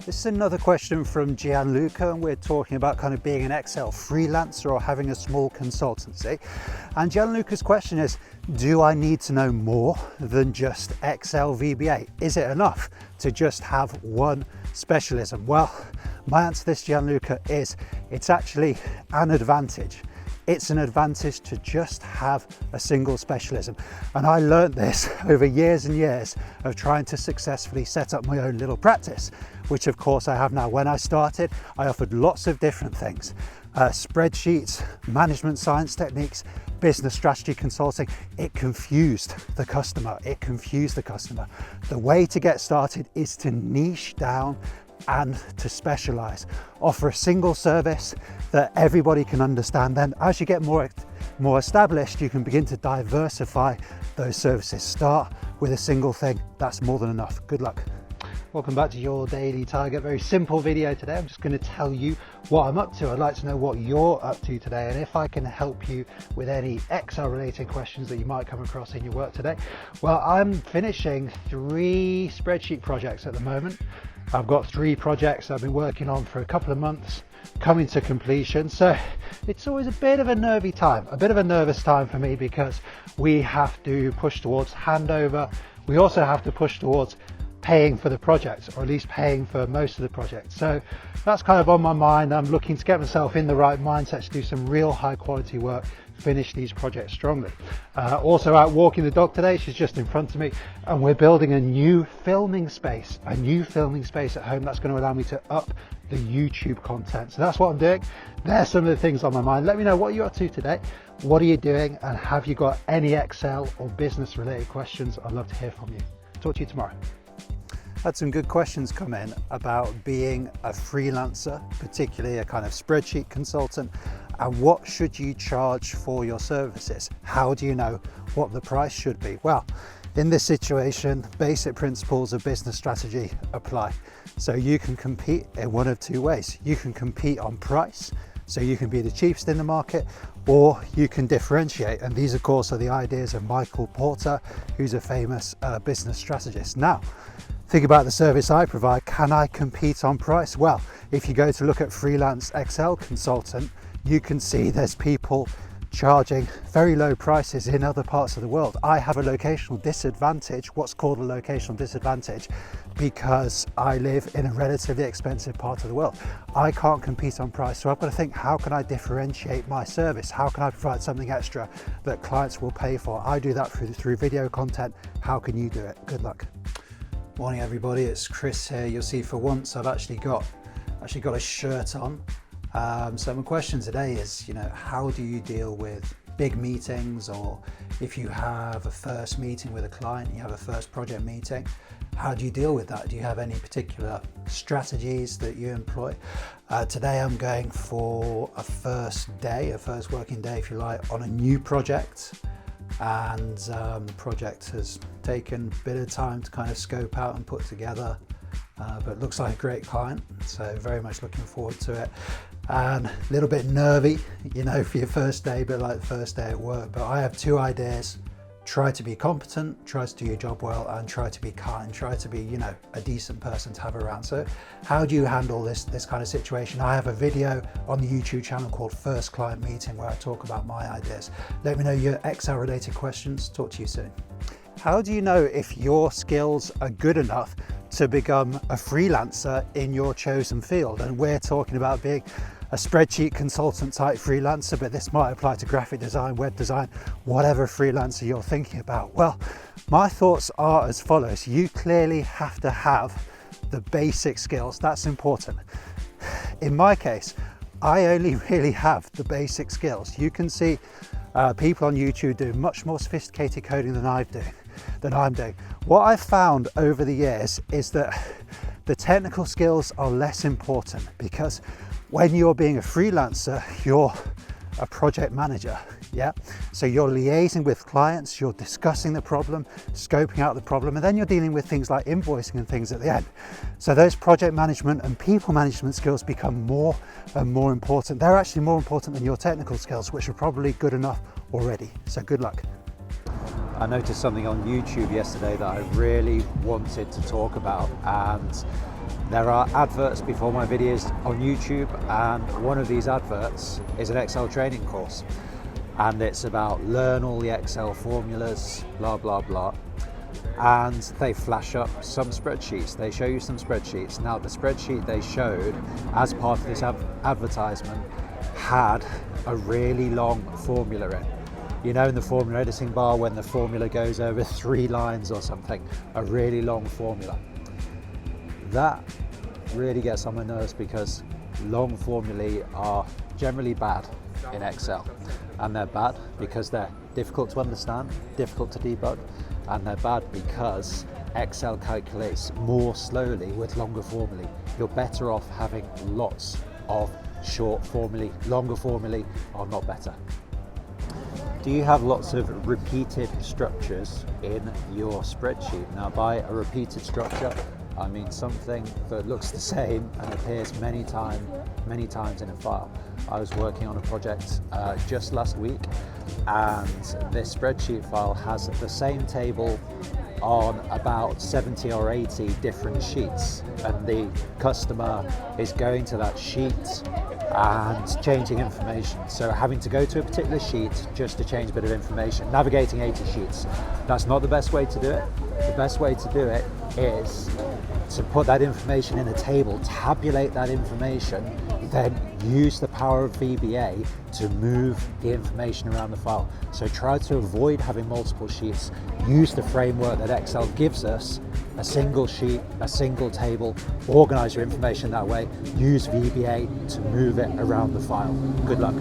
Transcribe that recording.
This is another question from Gianluca, and we're talking about kind of being an Excel freelancer or having a small consultancy. And Gianluca's question is, do I need to know more than just Excel VBA? Is it enough to just have one specialism? Well, my answer to this, Gianluca, is it's actually an advantage. It's an advantage to just have a single specialism. And I learned this over years and years of trying to successfully set up my own little practice, which of course I have now. When I started, I offered lots of different things. Spreadsheets, management science techniques, business strategy consulting. It confused the customer. The way to get started is to niche down and to specialize. Offer a single service that everybody can understand. Then as you get more established, you can begin to diversify those services. Start with a single thing. That's more than enough. Good luck. Welcome back to Your Daily Target. Very simple video today. I'm just going to tell you what I'm up to. I'd like to know what you're up to today, and if I can help you with any Excel related questions that you might come across in your work today. Well, I'm finishing 3 spreadsheet projects at the moment. I've got 3 projects I've been working on for a couple of months, coming to completion. So it's always a bit of a nervous time for me, because we have to push towards handover. We also have to push towards paying for the project, or at least paying for most of the project. So that's kind of on my mind. I'm looking to get myself in the right mindset to do some real high quality work, finish these projects strongly. Also out walking the dog today. She's just in front of me, and we're building a new filming space at home that's going to allow me to up the YouTube content. So that's what I'm doing. There's some of the things on my mind. Let me know what you're up to today. What are you doing? And have you got any Excel or business related questions? I'd love to hear from you. Talk to you tomorrow. Had some good questions come in about being a freelancer, particularly a kind of spreadsheet consultant, and what should you charge for your services? How do you know what the price should be? Well, in this situation, basic principles of business strategy apply. So you can compete in one of 2 ways. You can compete on price, so you can be the cheapest in the market, or you can differentiate. And these, of course, are the ideas of Michael Porter, who's a famous business strategist. Now, think about the service I provide. Can I compete on price? Well, if you go to look at freelance Excel consultant, you can see there's people charging very low prices in other parts of the world. I have a locational disadvantage, what's called a locational disadvantage, because I live in a relatively expensive part of the world. I can't compete on price, so I've got to think, how can I differentiate my service? How can I provide something extra that clients will pay for? I do that through video content. How can you do it? Good luck. Morning everybody, it's Chris here. You'll see for once I've actually got a shirt on. So my question today is, how do you deal with big meetings, or if you have a first meeting with a client, you have a first project meeting, how do you deal with that? Do you have any particular strategies that you employ? Today I'm going for a first working day, if you like, on a new project. And the project has taken a bit of time to kind of scope out and put together, but looks like a great client, so very much looking forward to it. And a little bit nervy, for your first day, a bit like the first day at work. But I have 2 ideas. Try to be competent, try to do your job well, and try to be kind, try to be, a decent person to have around. So how do you handle this kind of situation? I have a video on the YouTube channel called First Client Meeting, where I talk about my ideas. Let me know your Excel related questions. Talk to you soon. How do you know if your skills are good enough to become a freelancer in your chosen field? And we're talking about being a spreadsheet consultant type freelancer, but this might apply to graphic design, web design, whatever freelancer you're thinking about. Well, my thoughts are as follows. You clearly have to have the basic skills. That's important. In my case, I only really have the basic skills. You can see people on YouTube do much more sophisticated coding than I'm doing. What I've found over the years is that the technical skills are less important, because when you're being a freelancer, you're a project manager, so you're liaising with clients, you're discussing the problem, scoping out the problem, and then you're dealing with things like invoicing and things at the end. So those project management and people management skills become more and more important. They're actually more important than your technical skills, which are probably good enough already. So good luck. I noticed something on YouTube yesterday that I really wanted to talk about, and There are adverts before my videos on YouTube, and one of these adverts is an Excel training course, and it's about learn all the Excel formulas, blah blah blah, and they flash up some spreadsheets. They show you some spreadsheets. Now the spreadsheet they showed as part of this advertisement had a really long formula in. You know, in the formula editing bar, when the formula goes over 3 lines or something, a really long formula. That really gets on my nerves, because long formulae are generally bad in Excel, and they're bad because they're difficult to understand, difficult to debug, and they're bad because Excel calculates more slowly with longer formulae. You're better off having lots of short formulae. Longer formulae are not better. Do you have lots of repeated structures in your spreadsheet? Now, by a repeated structure, I mean something that looks the same and appears many times in a file. I was working on a project just last week, and this spreadsheet file has the same table on about 70 or 80 different sheets, and the customer is going to that sheet and changing information. So having to go to a particular sheet just to change a bit of information, navigating 80 sheets. That's not the best way to do it. The best way to do it is to put that information in a table, tabulate that information, then use the power of VBA to move the information around the file. So try to avoid having multiple sheets. Use the framework that Excel gives us, a single sheet, a single table. Organize your information that way. Use VBA to move it around the file. Good luck.